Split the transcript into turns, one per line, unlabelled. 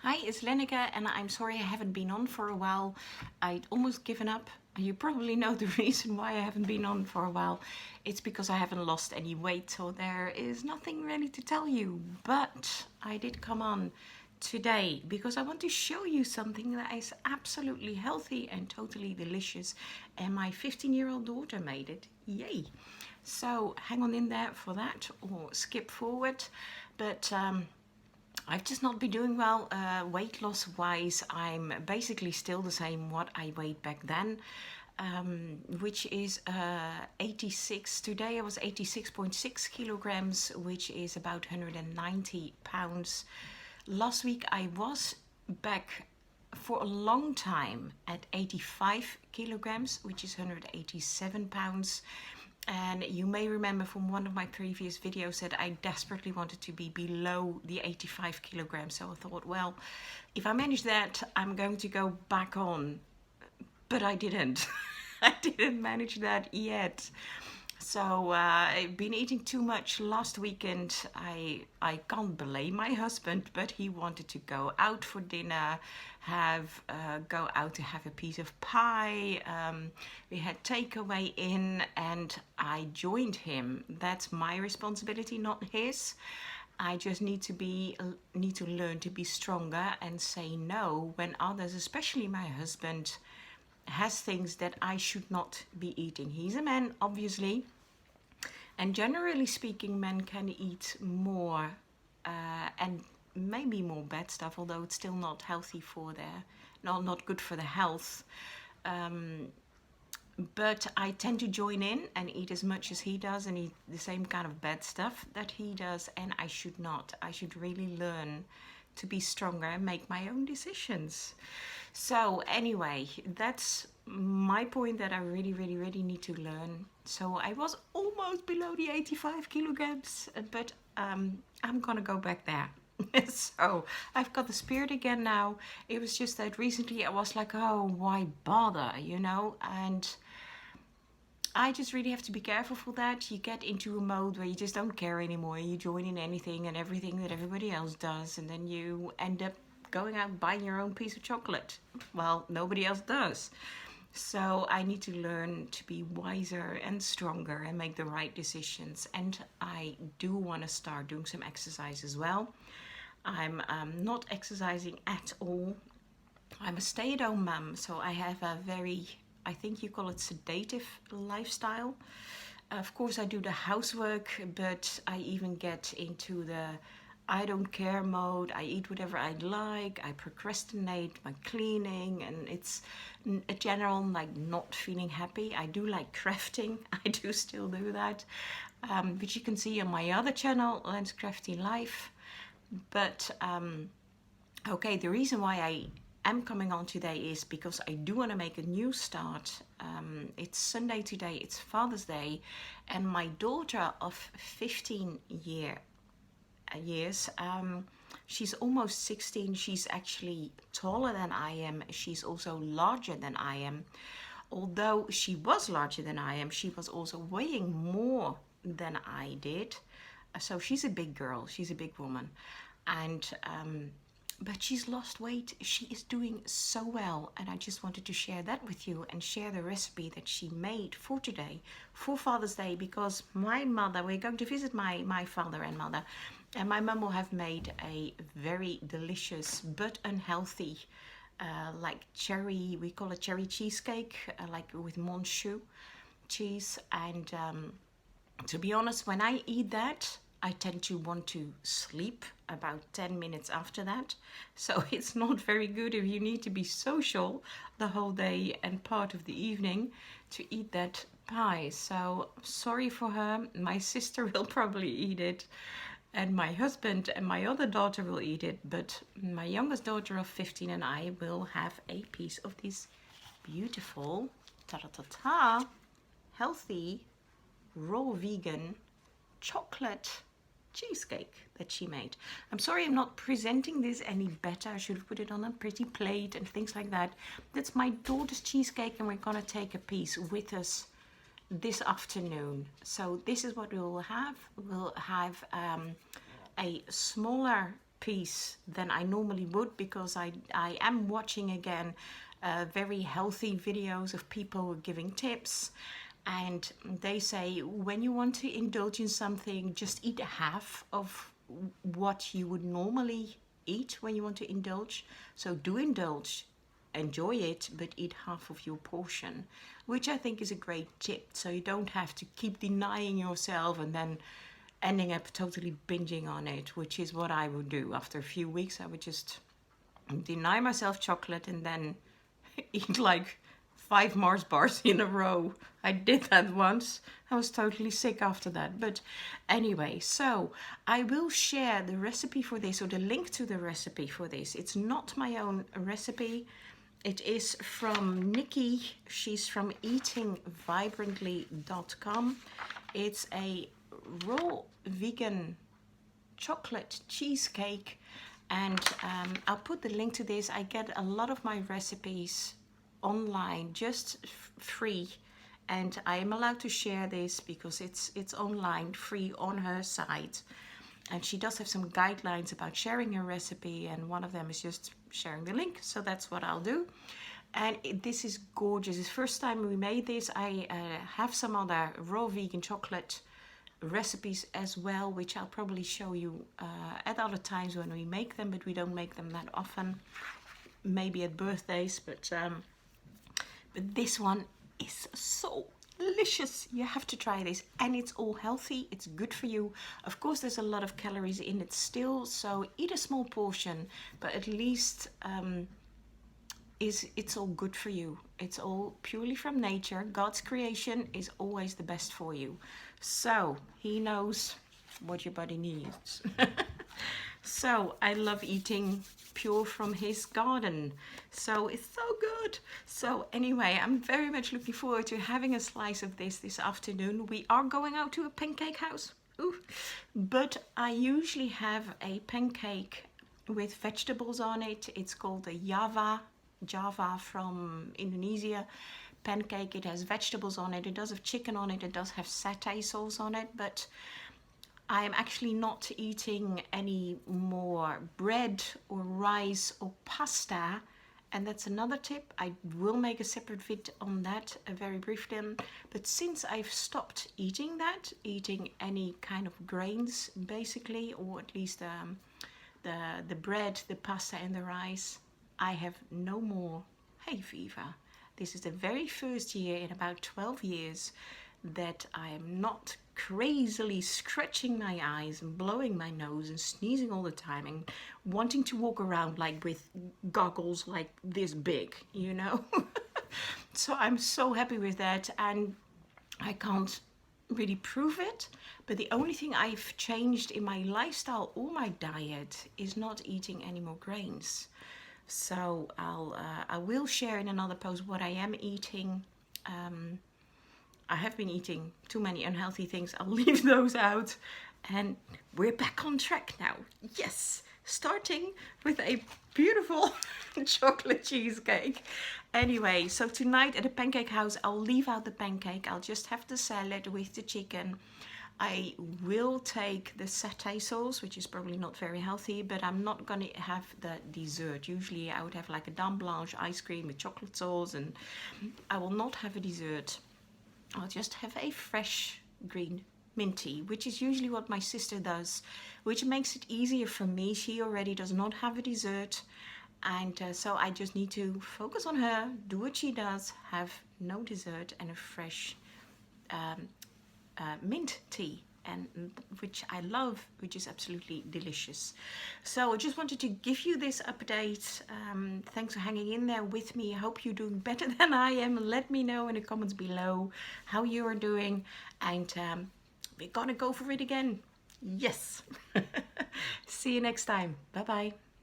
Hi, it's Lenneke, and I'm sorry I haven't been on for a while. I'd almost given up. You probably know the reason why I haven't been on for a while. It's because I haven't lost any weight, so there is nothing really to tell you. But I did come on today because I want to show you something that is absolutely healthy and totally delicious. And my 15-year-old daughter made it. Yay! So hang on in there for that or skip forward. But I've just not been doing well weight loss wise. I'm basically still the same what I weighed back then, which is 86. Today I was 86.6 kilograms, which is about 190 pounds. Last week I was back for a long time at 85 kilograms, which is 187 pounds. And you may remember from one of my previous videos that I desperately wanted to be below the 85 kilograms. So I thought, well, if I manage that, I'm going to go back on. But I didn't. I didn't manage that yet. So I've been eating too much last weekend. I can't blame my husband, but he wanted to go out for dinner, go out to have a piece of pie. We had takeaway in, and I joined him. That's my responsibility, not his. I just need to learn to be stronger and say no when others, especially my husband, has things that I should not be eating. He's a man, obviously, and generally speaking, men can eat more and maybe more bad stuff, although it's still not healthy for not good for the health. But I tend to join in and eat as much as he does and eat the same kind of bad stuff that he does, and I should not. I should really learn to be stronger and make my own decisions. So anyway, that's my point, that I really, really, really need to learn. So I was almost below the 85 kilograms, but I'm gonna go back there. So I've got the spirit again now. It was just that recently I was like, oh, why bother, and I just really have to be careful for that. You get into a mode where you just don't care anymore. You join in anything and everything that everybody else does, and then you end up going out and buying your own piece of chocolate. Well, nobody else does. So I need to learn to be wiser and stronger and make the right decisions. And I do want to start doing some exercise as well. I'm not exercising at all. I'm a stay-at-home mum, so I have a very, I think you call it sedative lifestyle. Of course, I do the housework, but I even get into the I don't care mode. I eat whatever I like. I procrastinate my cleaning, and it's a general like not feeling happy. I do like crafting. I do still do that, which you can see on my other channel, Lens Crafty Life. But okay, the reason why I am coming on today is because I do want to make a new start. It's Sunday today, it's Father's Day, and my daughter of 15 years, she's almost 16. She's actually taller than I am. She's also larger than I am. Although she was larger than I am, she was also weighing more than I did. So she's a big girl, she's a big woman, and but she's lost weight. She is doing so well, and I just wanted to share that with you and share the recipe that she made for today, for Father's Day, because my mother, we're going to visit my father and mother, and my mum will have made a very delicious but unhealthy like cherry, we call it cherry cheesecake, like with Monchou cheese. And to be honest, when I eat that, I tend to want to sleep about 10 minutes after that. So it's not very good if you need to be social the whole day and part of the evening to eat that pie. So sorry for her. My sister will probably eat it, and my husband and my other daughter will eat it, but my youngest daughter of 15 and I will have a piece of this beautiful, ta-ta-ta-ta, healthy, raw vegan chocolate cheesecake that she made. I'm sorry I'm not presenting this any better. I should have put it on a pretty plate and things like that. That's my daughter's cheesecake, and we're gonna take a piece with us this afternoon. So this is what we will have. We'll have a smaller piece than I normally would, because I am watching again very healthy videos of people giving tips, and they say when you want to indulge in something, just eat half of what you would normally eat when you want to indulge. So do indulge, enjoy it, but eat half of your portion, which I think is a great tip. So you don't have to keep denying yourself and then ending up totally binging on it, which is what I would do. After a few weeks, I would just deny myself chocolate and then eat like 5 Mars bars in a row. I did that once. I was totally sick after that. But anyway, so I will share the recipe for this, or the link to the recipe for this. It's not my own recipe. It is from Nikki. She's from eatingvibrantly.com. It's a raw vegan chocolate cheesecake, and I'll put the link to this. I get a lot of my recipes online, just free, and I am allowed to share this because it's online, free on her site. And she does have some guidelines about sharing a recipe, and one of them is just sharing the link. So that's what I'll do. And this is gorgeous. It's the first time we made this. I have some other raw vegan chocolate recipes as well, which I'll probably show you at other times when we make them, but we don't make them that often. Maybe at birthdays, but this one is so delicious. You have to try this, and it's all healthy. It's good for you. Of course, there's a lot of calories in it still, so eat a small portion, but at least it's all good for you. It's all purely from nature. God's creation is always the best for you, so he knows what your body needs. So I love eating pure from his garden, so it's so good. So anyway, I'm very much looking forward to having a slice of this afternoon. We are going out to a pancake house. Ooh. But I usually have a pancake with vegetables on it. It's called a Java from Indonesia pancake. It has vegetables on it. It does have chicken on it. It does have satay sauce on it, but I am actually not eating any more bread or rice or pasta, and that's another tip. I will make a separate vid on that very briefly. But since I've stopped eating that, eating any kind of grains basically, or at least the bread, the pasta and the rice, I have no more hay fever. This is the very first year in about 12 years that I am not crazily scratching my eyes and blowing my nose and sneezing all the time and wanting to walk around like with goggles like this big, you know. So I'm so happy with that, and I can't really prove it, but the only thing I've changed in my lifestyle or my diet is not eating any more grains. So I will share in another post what I am eating. I have been eating too many unhealthy things. I'll leave those out. And we're back on track now. Yes, starting with a beautiful chocolate cheesecake. Anyway, so tonight at the pancake house, I'll leave out the pancake. I'll just have the salad with the chicken. I will take the satay sauce, which is probably not very healthy, but I'm not going to have the dessert. Usually I would have like a dame blanche ice cream with chocolate sauce, and I will not have a dessert. I'll just have a fresh green minty, which is usually what my sister does, which makes it easier for me. She already does not have a dessert, and so I just need to focus on her, do what she does, have no dessert and a fresh mint tea, and which I love, which is absolutely delicious. So I just wanted to give you this update. Thanks for hanging in there with me. I hope you're doing better than I am. Let me know in the comments below how you are doing, and we're gonna go for it again. Yes. See you next time. Bye bye.